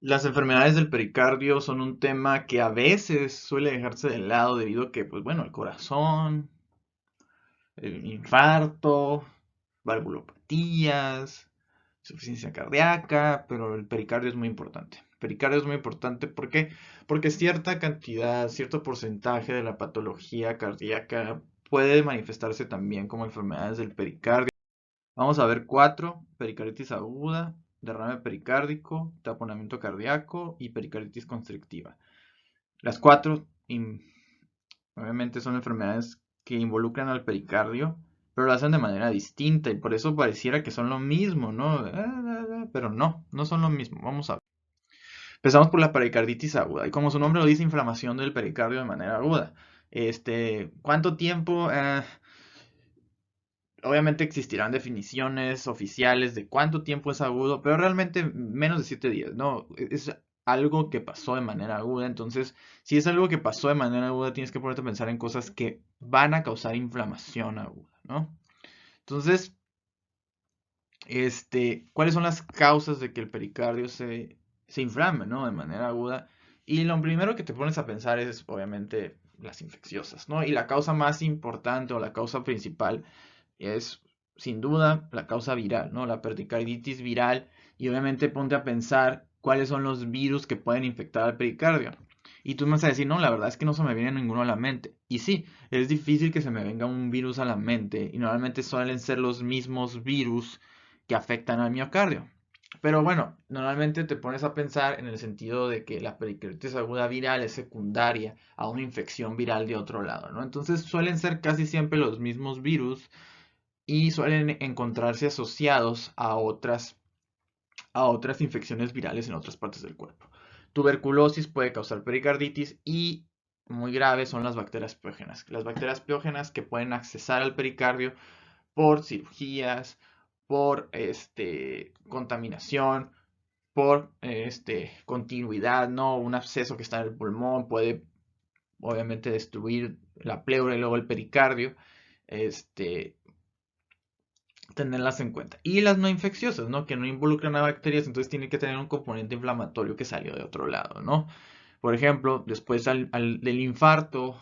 Las enfermedades del pericardio son un tema que a veces suele dejarse de lado debido a que, pues bueno, el corazón, el infarto, valvulopatías, insuficiencia cardíaca, pero el pericardio es muy importante. El pericardio es muy importante porque cierta cantidad, cierto porcentaje de la patología cardíaca puede manifestarse también como enfermedades del pericardio. Vamos a ver cuatro: pericarditis aguda, derrame pericárdico, taponamiento cardíaco y pericarditis constrictiva. Las cuatro obviamente son enfermedades que involucran al pericardio, pero lo hacen de manera distinta y por eso pareciera que son lo mismo, ¿no? Pero no, no son lo mismo. Vamos a ver. Empezamos por la pericarditis aguda y como su nombre lo dice, inflamación del pericardio de manera aguda. ¿Cuánto tiempo? Obviamente existirán definiciones oficiales de cuánto tiempo es agudo, pero realmente menos de 7 días, ¿no? Es algo que pasó de manera aguda, entonces, si es algo que pasó de manera aguda, tienes que ponerte a pensar en cosas que van a causar inflamación aguda, ¿no? Entonces, ¿cuáles son las causas de que el pericardio se inflame, ¿no? De manera aguda. Y lo primero que te pones a pensar es, obviamente, las infecciosas, ¿no? Y la causa más importante o la causa principal es sin duda la causa viral, ¿no? La pericarditis viral. Y obviamente ponte a pensar cuáles son los virus que pueden infectar al pericardio. Y tú me vas a decir, no, la verdad es que no se me viene ninguno a la mente. Y sí, es difícil que se me venga un virus a la mente. Y normalmente suelen ser los mismos virus que afectan al miocardio. Pero bueno, normalmente te pones a pensar en el sentido de que la pericarditis aguda viral es secundaria a una infección viral de otro lado, ¿no? Entonces suelen ser casi siempre los mismos virus y suelen encontrarse asociados a otras infecciones virales en otras partes del cuerpo. Tuberculosis puede causar pericarditis y muy graves son las bacterias piógenas. Las bacterias piógenas que pueden accesar al pericardio por cirugías, por contaminación, por continuidad, ¿no? Un absceso que está en el pulmón puede obviamente destruir la pleura y luego el pericardio. Este, Tenerlas en cuenta. Y las no infecciosas, ¿no? Que no involucran a bacterias, entonces tiene que tener un componente inflamatorio que salió de otro lado, ¿no? Por ejemplo, después del infarto,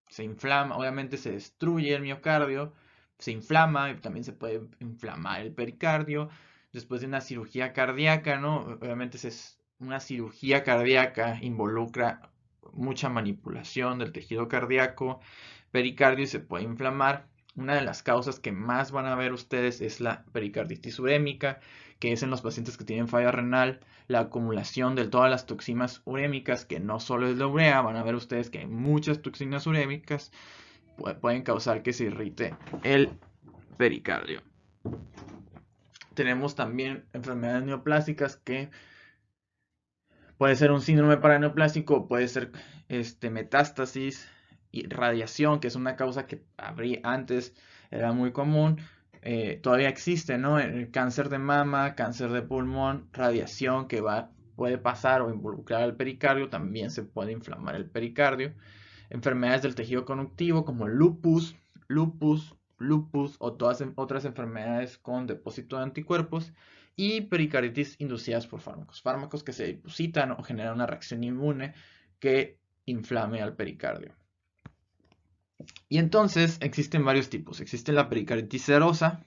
se inflama, obviamente se destruye el miocardio, se inflama, y también se puede inflamar el pericardio. Después de una cirugía cardíaca, ¿no? Obviamente una cirugía cardíaca involucra mucha manipulación del tejido cardíaco, pericardio y se puede inflamar. Una de las causas que más van a ver ustedes es la pericarditis urémica, que es en los pacientes que tienen falla renal, la acumulación de todas las toxinas urémicas, que no solo es la urea, van a ver ustedes que hay muchas toxinas urémicas, pueden causar que se irrite el pericardio. Tenemos también enfermedades neoplásicas que puede ser un síndrome paraneoplásico, puede ser metástasis y radiación, que es una causa que antes era muy común. Todavía existe, ¿no? El cáncer de mama, cáncer de pulmón, radiación que puede pasar o involucrar al pericardio, también se puede inflamar el pericardio. Enfermedades del tejido conductivo como lupus o todas otras enfermedades con depósito de anticuerpos y pericarditis inducidas por fármacos. Fármacos que se depositan o generan una reacción inmune que inflame al pericardio. Y entonces existen varios tipos. Existe la pericarditis serosa,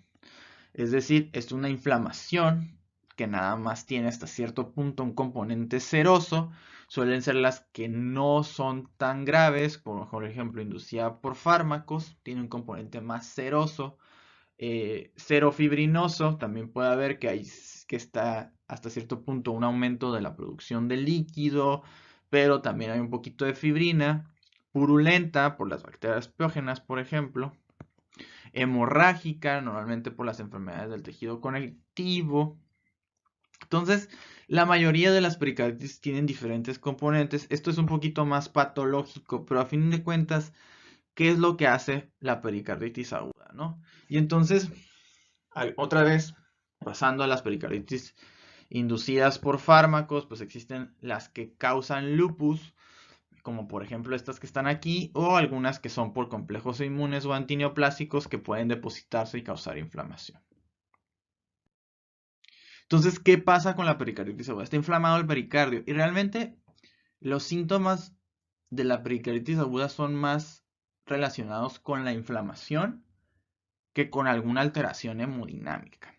es decir, es una inflamación que nada más tiene hasta cierto punto un componente seroso. Suelen ser las que no son tan graves, como por ejemplo inducida por fármacos, tiene un componente más seroso. Serofibrinoso, también puede haber que está hasta cierto punto un aumento de la producción de líquido, pero también hay un poquito de fibrina. Purulenta por las bacterias piógenas, por ejemplo. Hemorrágica, normalmente por las enfermedades del tejido conectivo. Entonces, la mayoría de las pericarditis tienen diferentes componentes. Esto es un poquito más patológico, pero a fin de cuentas, ¿qué es lo que hace la pericarditis aguda, ¿no? Y entonces, otra vez, pasando a las pericarditis inducidas por fármacos, pues existen las que causan lupus, como por ejemplo estas que están aquí, o algunas que son por complejos inmunes o antineoplásicos que pueden depositarse y causar inflamación. Entonces, ¿qué pasa con la pericarditis aguda? Está inflamado el pericardio y realmente los síntomas de la pericarditis aguda son más relacionados con la inflamación que con alguna alteración hemodinámica.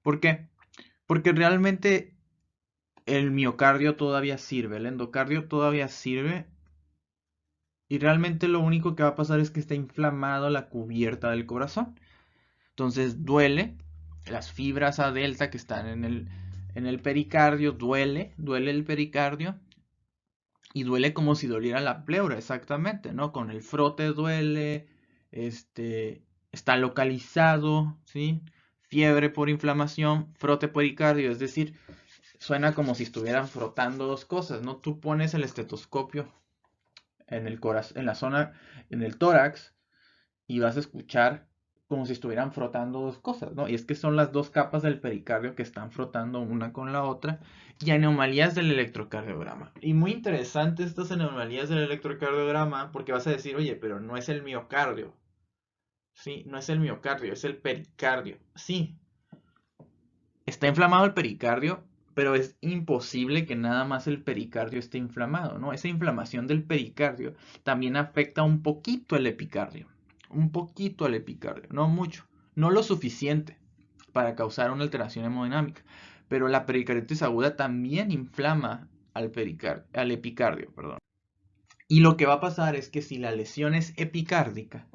¿Por qué? Porque realmente el miocardio todavía sirve, el endocardio todavía sirve y realmente lo único que va a pasar es que está inflamado la cubierta del corazón. Entonces duele, las fibras A delta que están en el pericardio, duele el pericardio y duele como si doliera la pleura, exactamente, ¿no? Con el frote duele, está localizado, ¿sí? Fiebre por inflamación, frote pericardio, es decir, suena como si estuvieran frotando dos cosas, ¿no? Tú pones el estetoscopio en el corazón, en la zona, en el tórax, y vas a escuchar como si estuvieran frotando dos cosas, ¿no? Y es que son las dos capas del pericardio que están frotando una con la otra y anomalías del electrocardiograma. Y muy interesante estas anomalías del electrocardiograma porque vas a decir, oye, pero no es el miocardio. Sí, no es el miocardio, es el pericardio. Sí, está inflamado el pericardio, pero es imposible que nada más el pericardio esté inflamado, ¿no? Esa inflamación del pericardio también afecta un poquito el epicardio. Un poquito al epicardio, no mucho. No lo suficiente para causar una alteración hemodinámica. Pero la pericarditis aguda también inflama al epicardio, perdón. Y lo que va a pasar es que si la lesión es epicárdica,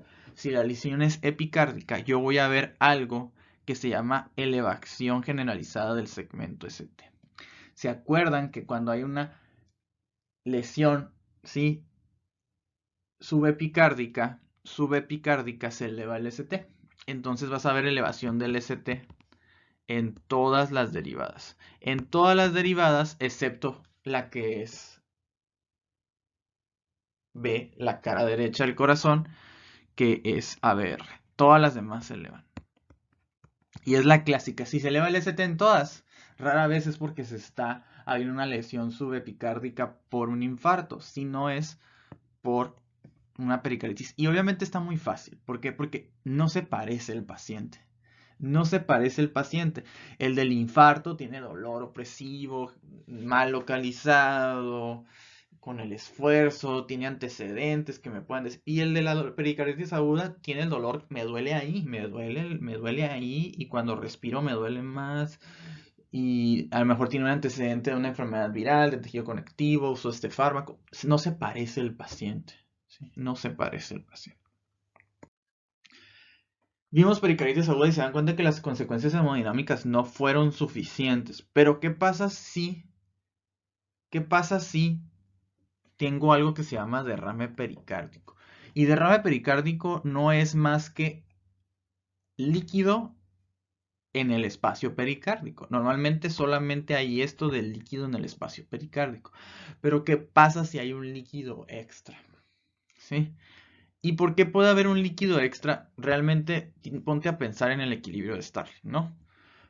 yo voy a ver algo que se llama elevación generalizada del segmento ST. ¿Se acuerdan que cuando hay una lesión, ¿sí? subepicárdica se eleva el ST? Entonces vas a ver elevación del ST en todas las derivadas. En todas las derivadas, excepto la que es B, la cara derecha del corazón, que es ABR. Todas las demás se elevan. Y es la clásica. Si se eleva el ST en todas, rara vez es porque se está habiendo una lesión subepicárdica por un infarto, si no es por una pericarditis. Y obviamente está muy fácil. ¿Por qué? Porque no se parece el paciente. No se parece el paciente. El del infarto tiene dolor opresivo, mal localizado, con el esfuerzo, tiene antecedentes que me puedan decir. Y el de la pericarditis aguda tiene el dolor, me duele ahí, me duele ahí, y cuando respiro me duele más. Y a lo mejor tiene un antecedente de una enfermedad viral, de tejido conectivo, usó este fármaco. No se parece el paciente. ¿Sí? No se parece el paciente. Vimos pericarditis aguda y se dan cuenta que las consecuencias hemodinámicas no fueron suficientes. Pero qué pasa si tengo algo que se llama derrame pericárdico? Y derrame pericárdico no es más que líquido en el espacio pericárdico. Normalmente solamente hay esto del líquido en el espacio pericárdico. Pero ¿qué pasa si hay un líquido extra? ¿Sí? ¿Y por qué puede haber un líquido extra? Realmente ponte a pensar en el equilibrio de Starling, ¿no?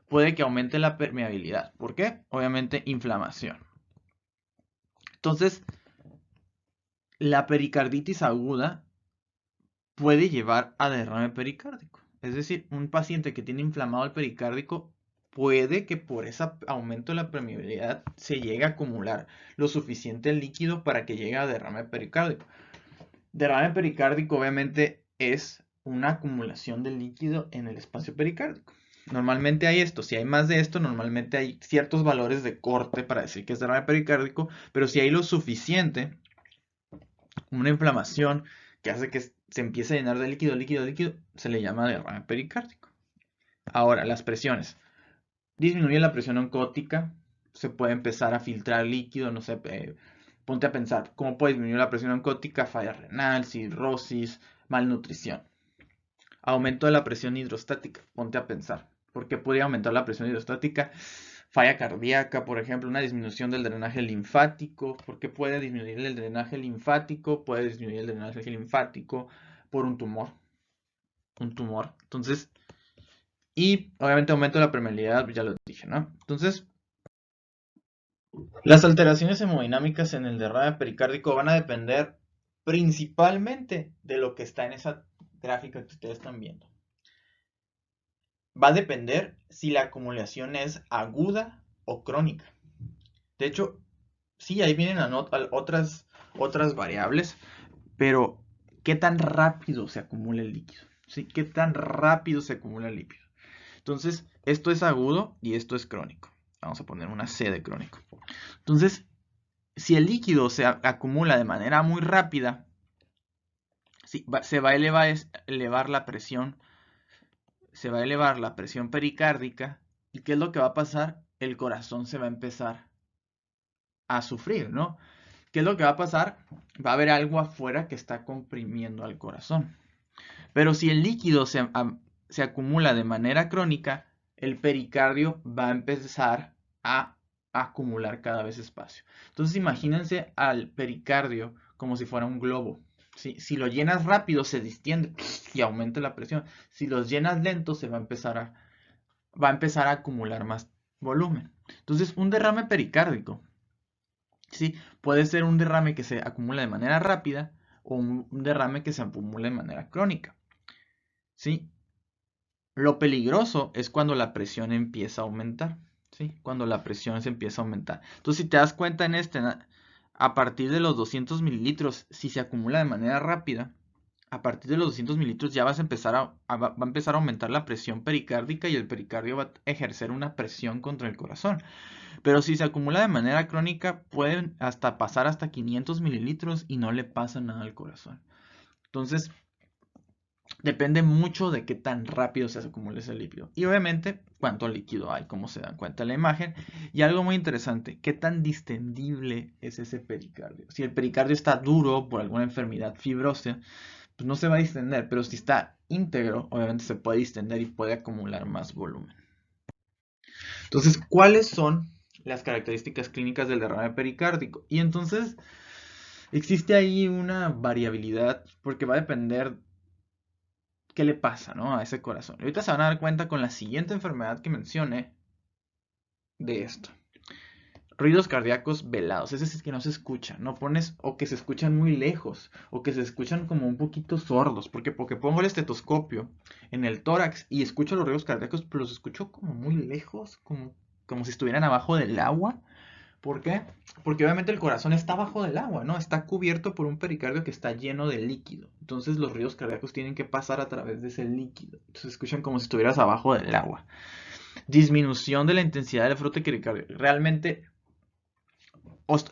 Puede que aumente la permeabilidad. ¿Por qué? Obviamente inflamación. Entonces, la pericarditis aguda puede llevar a derrame pericárdico. Es decir, un paciente que tiene inflamado el pericárdico puede que por ese aumento de la permeabilidad se llegue a acumular lo suficiente líquido para que llegue a derrame pericárdico. Derrame pericárdico obviamente es una acumulación de líquido en el espacio pericárdico. Normalmente hay esto, si hay más de esto, normalmente hay ciertos valores de corte para decir que es derrame pericárdico, pero si hay lo suficiente, una inflamación que hace que se empiece a llenar de líquido, se le llama derrame pericárdico. Ahora, las presiones. Disminuye la presión oncótica, se puede empezar a filtrar líquido, no sé, ponte a pensar, ¿cómo puede disminuir la presión oncótica? Falla renal, cirrosis, malnutrición. Aumento de la presión hidrostática, ponte a pensar, ¿por qué podría aumentar la presión hidrostática? Falla cardíaca, por ejemplo, una disminución del drenaje linfático. ¿Por qué puede disminuir el drenaje linfático? Puede disminuir el drenaje linfático por un tumor. Un tumor. Entonces, y obviamente aumento de la permeabilidad, ya lo dije, ¿no? Entonces, las alteraciones hemodinámicas en el derrame pericárdico van a depender principalmente de lo que está en esa gráfica que ustedes están viendo. va a depender si la acumulación es aguda o crónica. De hecho, sí, ahí vienen otras variables, pero ¿qué tan rápido se acumula el líquido? ¿Sí? ¿Qué tan rápido se acumula el líquido? Entonces, esto es agudo y esto es crónico. Vamos a poner una C de crónico. Entonces, si el líquido se acumula de manera muy rápida, sí, se va a elevar la presión, se va a elevar la presión pericárdica. ¿Y qué es lo que va a pasar? El corazón se va a empezar a sufrir, ¿no? ¿Qué es lo que va a pasar? Va a haber algo afuera que está comprimiendo al corazón. Pero si el líquido se acumula de manera crónica, el pericardio va a empezar a acumular cada vez espacio. Entonces imagínense al pericardio como si fuera un globo. Si lo llenas rápido se distiende y aumenta la presión. Si los llenas lento se va a empezar a acumular más volumen. Entonces un derrame pericárdico, ¿sí? Puede ser un derrame que se acumula de manera rápida o un derrame que se acumula de manera crónica. ¿Sí? Lo peligroso es cuando la presión empieza a aumentar, ¿sí? Cuando la presión se empieza a aumentar. Entonces, si te das cuenta en a partir de los 200 mililitros, si se acumula de manera rápida, a partir de los 200 mililitros ya vas a empezar va a empezar a aumentar la presión pericárdica y el pericardio va a ejercer una presión contra el corazón. Pero si se acumula de manera crónica, pueden hasta pasar hasta 500 mililitros y no le pasa nada al corazón. Entonces, depende mucho de qué tan rápido se acumula ese líquido. Y obviamente, cuánto líquido hay, como se dan cuenta en la imagen. Y algo muy interesante, qué tan distendible es ese pericardio. Si el pericardio está duro por alguna enfermedad fibrosa, pues no se va a distender. Pero si está íntegro, obviamente se puede distender y puede acumular más volumen. Entonces, ¿cuáles son las características clínicas del derrame pericárdico? Y entonces, existe ahí una variabilidad porque va a depender qué le pasa, ¿no? A ese corazón. Y ahorita se van a dar cuenta con la siguiente enfermedad que mencioné de esto. Ruidos cardíacos velados, ese es que no se escucha, no pones, o que se escuchan muy lejos, o que se escuchan como un poquito sordos, porque pongo el estetoscopio en el tórax y escucho los ruidos cardíacos, pero los escucho como muy lejos, como si estuvieran abajo del agua. ¿Por qué? Porque obviamente el corazón está abajo del agua, ¿no? Está cubierto por un pericardio que está lleno de líquido. Entonces los ruidos cardíacos tienen que pasar a través de ese líquido. Entonces escuchan como si estuvieras abajo del agua. Disminución de la intensidad del frote pericardio. Realmente,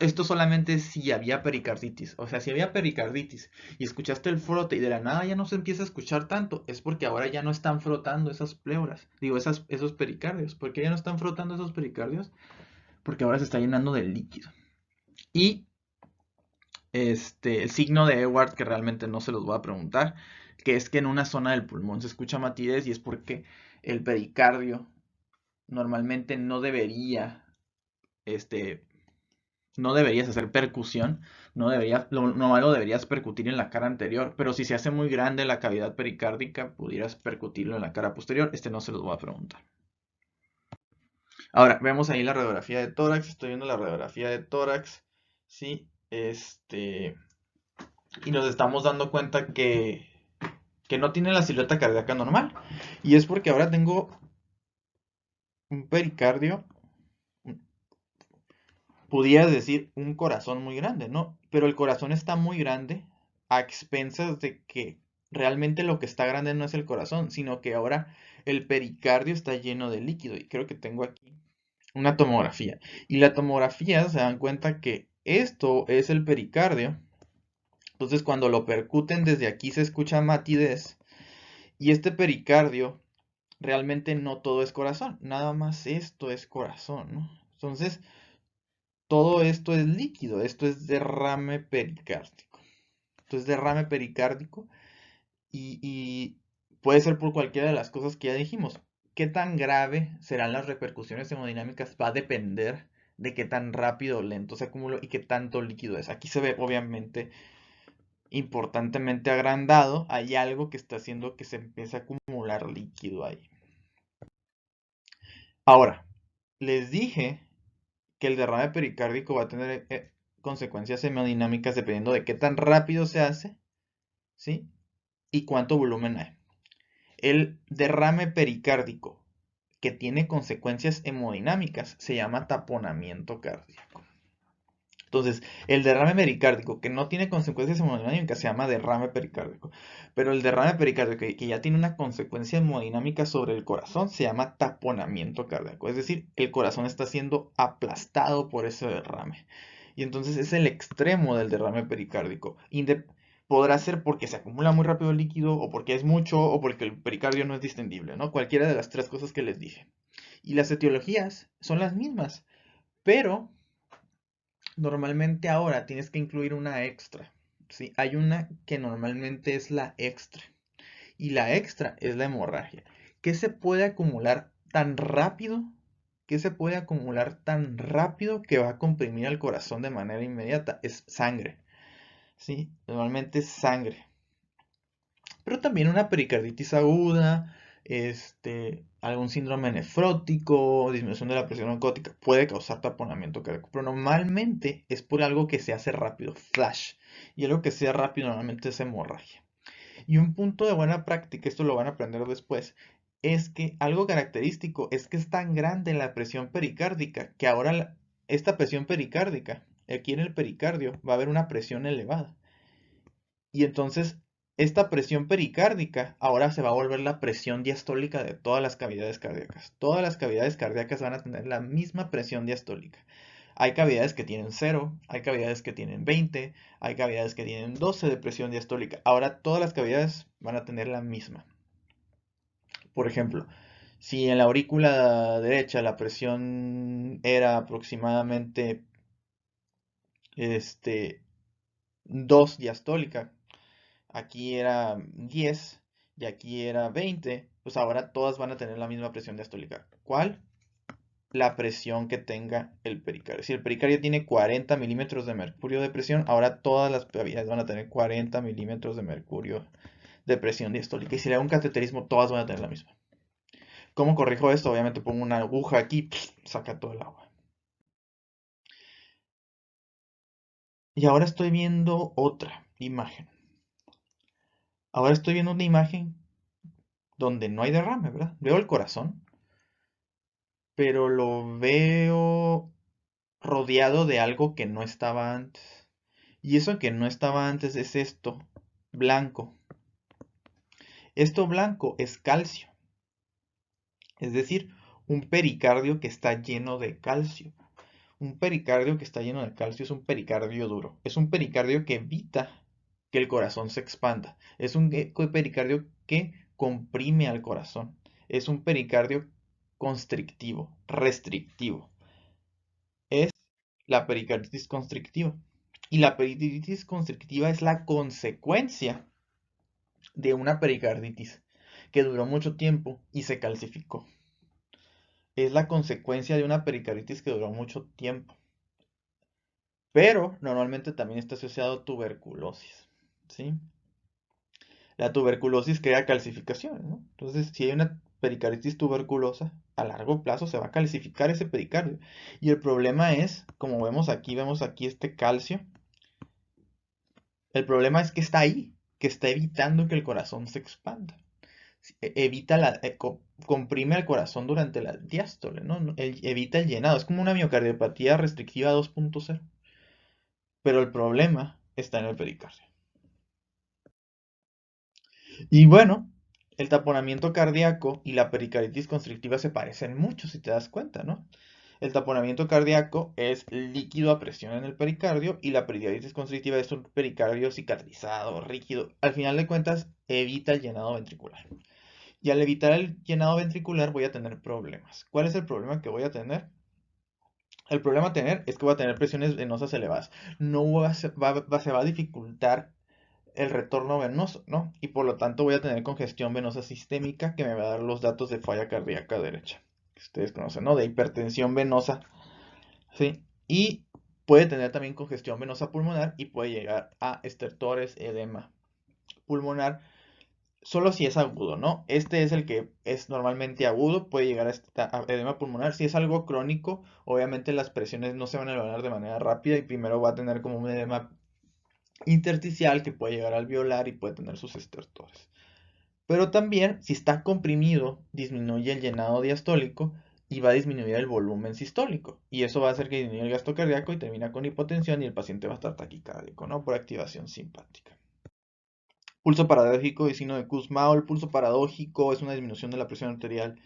esto solamente si había pericarditis. O sea, si había pericarditis y escuchaste el frote y de la nada ya no se empieza a escuchar tanto, es porque ahora ya no están frotando esas pleuras. Digo, esos pericardios. ¿Por qué ya no están frotando esos pericardios? Porque ahora se está llenando de líquido. Y el signo de Ewart, que realmente no se los voy a preguntar, que es que en una zona del pulmón se escucha matidez y es porque el pericardio normalmente no deberías hacer percusión, normal lo deberías percutir en la cara anterior, pero si se hace muy grande la cavidad pericárdica, pudieras percutirlo en la cara posterior, no se los voy a preguntar. Ahora, vemos ahí la radiografía de tórax, estoy viendo la radiografía de tórax, sí, y nos estamos dando cuenta que no tiene la silueta cardíaca normal. Y es porque ahora tengo un pericardio, pudieras decir un corazón muy grande, ¿no? Pero el corazón está muy grande a expensas de que realmente lo que está grande no es el corazón, sino que ahora el pericardio está lleno de líquido. Y creo que tengo aquí una tomografía. Y la tomografía se dan cuenta que esto es el pericardio. Entonces cuando lo percuten desde aquí se escucha matidez. Y este pericardio realmente no todo es corazón, nada más esto es corazón, ¿no? Entonces, todo esto es líquido, esto es derrame pericárdico. Esto es derrame pericárdico y puede ser por cualquiera de las cosas que ya dijimos. ¿Qué tan grave serán las repercusiones hemodinámicas? Va a depender de qué tan rápido o lento se acumuló y qué tanto líquido es. Aquí se ve obviamente importantemente agrandado, hay algo que está haciendo que se empiece a acumular líquido ahí. Ahora, les dije que el derrame pericárdico va a tener consecuencias hemodinámicas dependiendo de qué tan rápido se hace, ¿sí? Y cuánto volumen hay. El derrame pericárdico que tiene consecuencias hemodinámicas se llama taponamiento cardíaco. Entonces, el derrame pericárdico que no tiene consecuencias hemodinámicas se llama derrame pericárdico. Pero el derrame pericárdico que ya tiene una consecuencia hemodinámica sobre el corazón se llama taponamiento cardíaco. Es decir, el corazón está siendo aplastado por ese derrame. Y entonces es el extremo del derrame pericárdico. Podrá ser porque se acumula muy rápido el líquido, o porque es mucho, o porque el pericardio no es distendible, ¿no? Cualquiera de las tres cosas que les dije. Y las etiologías son las mismas, pero normalmente ahora tienes que incluir una extra. ¿Sí? Hay una que normalmente es la extra. Y la extra es la hemorragia. ¿Qué se puede acumular tan rápido? ¿Qué se puede acumular tan rápido que va a comprimir al corazón de manera inmediata? Es sangre. ¿Sí? Normalmente es sangre. Pero también una pericarditis aguda, algún síndrome nefrótico, disminución de la presión oncótica puede causar taponamiento cardíaco, pero normalmente es por algo que se hace rápido, flash, y algo que sea rápido normalmente es hemorragia. Y un punto de buena práctica, esto lo van a aprender después, es que algo característico es que es tan grande la presión pericárdica que ahora esta presión pericárdica, aquí en el pericardio, va a haber una presión elevada. Y entonces esta presión pericárdica ahora se va a volver la presión diastólica de todas las cavidades cardíacas. Todas las cavidades cardíacas van a tener la misma presión diastólica. Hay cavidades que tienen 0, hay cavidades que tienen 20, hay cavidades que tienen 12 de presión diastólica. Ahora todas las cavidades van a tener la misma. Por ejemplo, si en la aurícula derecha la presión era aproximadamente 2 diastólica, aquí era 10 y aquí era 20, pues ahora todas van a tener la misma presión diastólica. ¿Cuál? La presión que tenga el pericardio. Si el pericardio tiene 40 milímetros de mercurio de presión, ahora todas las cavidades van a tener 40 milímetros de mercurio de presión diastólica. Y si le hago un cateterismo, todas van a tener la misma. ¿Cómo corrijo esto? Obviamente pongo una aguja aquí, saca todo el agua. Y ahora estoy viendo otra imagen. Ahora estoy viendo una imagen donde no hay derrame, ¿verdad? Veo el corazón, pero lo veo rodeado de algo que no estaba antes. Y eso que no estaba antes es esto, blanco. Esto blanco es calcio, es decir, un pericardio que está lleno de calcio. Un pericardio que está lleno de calcio es un pericardio duro. Es un pericardio que evita que el corazón se expanda. Es un pericardio que comprime al corazón. Es un pericardio constrictivo, restrictivo. Es la pericarditis constrictiva. Y la pericarditis constrictiva es la consecuencia de una pericarditis que duró mucho tiempo y se calcificó. Es la consecuencia de una pericarditis que duró mucho tiempo. Pero normalmente también está asociado a tuberculosis, ¿sí? La tuberculosis crea calcificaciones, ¿no? Entonces, si hay una pericarditis tuberculosa, a largo plazo se va a calcificar ese pericardio. Y el problema es, como vemos aquí este calcio. El problema es que está ahí, que está evitando que el corazón se expanda. Evita comprime el corazón durante la diástole, ¿no? Evita el llenado. Es como una miocardiopatía restrictiva 2.0. Pero el problema está en el pericardio. Y bueno, el taponamiento cardíaco y la pericarditis constrictiva se parecen mucho, si te das cuenta, ¿no? El taponamiento cardíaco es líquido a presión en el pericardio y la pericarditis constrictiva es un pericardio cicatrizado, rígido. Al final de cuentas, evita el llenado ventricular. Y al evitar el llenado ventricular voy a tener problemas. ¿Cuál es el problema que voy a tener? El problema a tener es que voy a tener presiones venosas elevadas. No se va a dificultar el retorno venoso, ¿no? Y por lo tanto voy a tener congestión venosa sistémica que me va a dar los datos de falla cardíaca derecha, que ustedes conocen, ¿no? De hipertensión venosa, ¿sí? Y puede tener también congestión venosa pulmonar y puede llegar a estertores, edema pulmonar, solo si es agudo, ¿no? Este es el que es normalmente agudo, puede llegar a edema pulmonar. Si es algo crónico, obviamente las presiones no se van a elevar de manera rápida y primero va a tener como un edema intersticial que puede llegar al alveolar y puede tener sus estertores. Pero también, si está comprimido, disminuye el llenado diastólico y va a disminuir el volumen sistólico. Y eso va a hacer que disminuya el gasto cardíaco y termina con hipotensión y el paciente va a estar taquicárdico, ¿no? Por activación simpática. Pulso paradójico y signo de Kussmaul. El pulso paradójico es una disminución de la presión arterial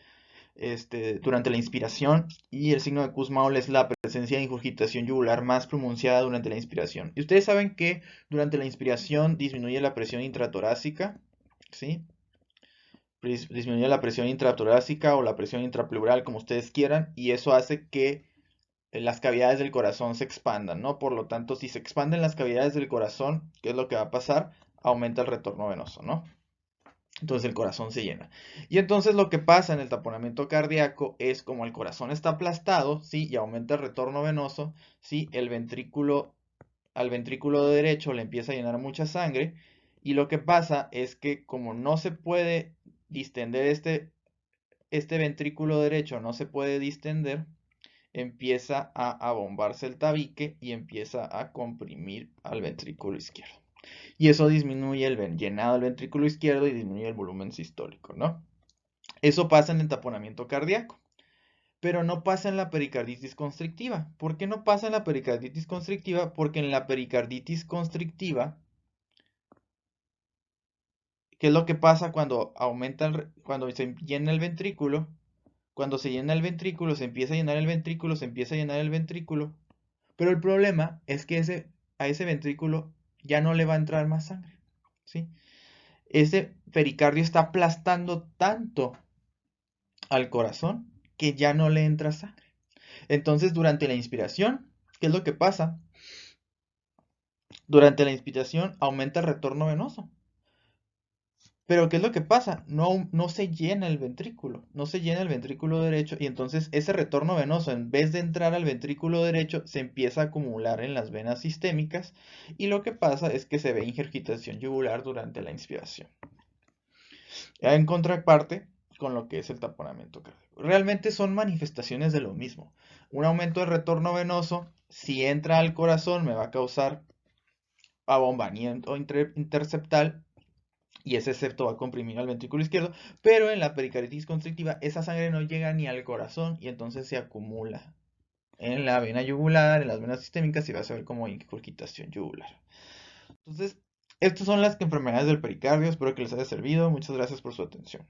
durante la inspiración, y el signo de Kussmaul es la presencia de ingurgitación yugular más pronunciada durante la inspiración. Y ustedes saben que durante la inspiración disminuye la presión intratorácica, ¿sí? Disminuye la presión intratorácica o la presión intrapleural, como ustedes quieran, y eso hace que las cavidades del corazón se expandan, ¿no? Por lo tanto, si se expanden las cavidades del corazón, ¿qué es lo que va a pasar? Aumenta el retorno venoso, ¿no? Entonces el corazón se llena. Y entonces lo que pasa en el taponamiento cardíaco es como el corazón está aplastado, ¿sí? Y aumenta el retorno venoso, ¿sí? Al ventrículo derecho le empieza a llenar mucha sangre. Y lo que pasa es que como no se puede distender este ventrículo derecho, no se puede distender, empieza a abombarse el tabique y empieza a comprimir al ventrículo izquierdo. Y eso disminuye el llenado del ventrículo izquierdo y disminuye el volumen sistólico, ¿no? Eso pasa en el taponamiento cardíaco, pero no pasa en la pericarditis constrictiva. ¿Por qué no pasa en la pericarditis constrictiva? Porque en la pericarditis constrictiva, ¿qué es lo que pasa cuando cuando se llena el ventrículo? Cuando se llena el ventrículo, se empieza a llenar el ventrículo, se empieza a llenar el ventrículo, pero el problema es que a ese ventrículo ya no le va a entrar más sangre, ¿sí? Ese pericardio está aplastando tanto al corazón que ya no le entra sangre. Entonces, durante la inspiración, ¿qué es lo que pasa? Durante la inspiración aumenta el retorno venoso. Pero ¿qué es lo que pasa? No se llena el ventrículo, no se llena el ventrículo derecho y entonces ese retorno venoso, en vez de entrar al ventrículo derecho, se empieza a acumular en las venas sistémicas y lo que pasa es que se ve ingurgitación yugular durante la inspiración. En contraparte con lo que es el taponamiento cardíaco. Realmente son manifestaciones de lo mismo. Un aumento del retorno venoso, si entra al corazón, me va a causar abombamiento interceptal y ese septo va a comprimir al ventrículo izquierdo, pero en la pericarditis constrictiva esa sangre no llega ni al corazón y entonces se acumula en la vena yugular, en las venas sistémicas y va a ser como ingurgitación yugular. Entonces, estas son las enfermedades del pericardio, espero que les haya servido, muchas gracias por su atención.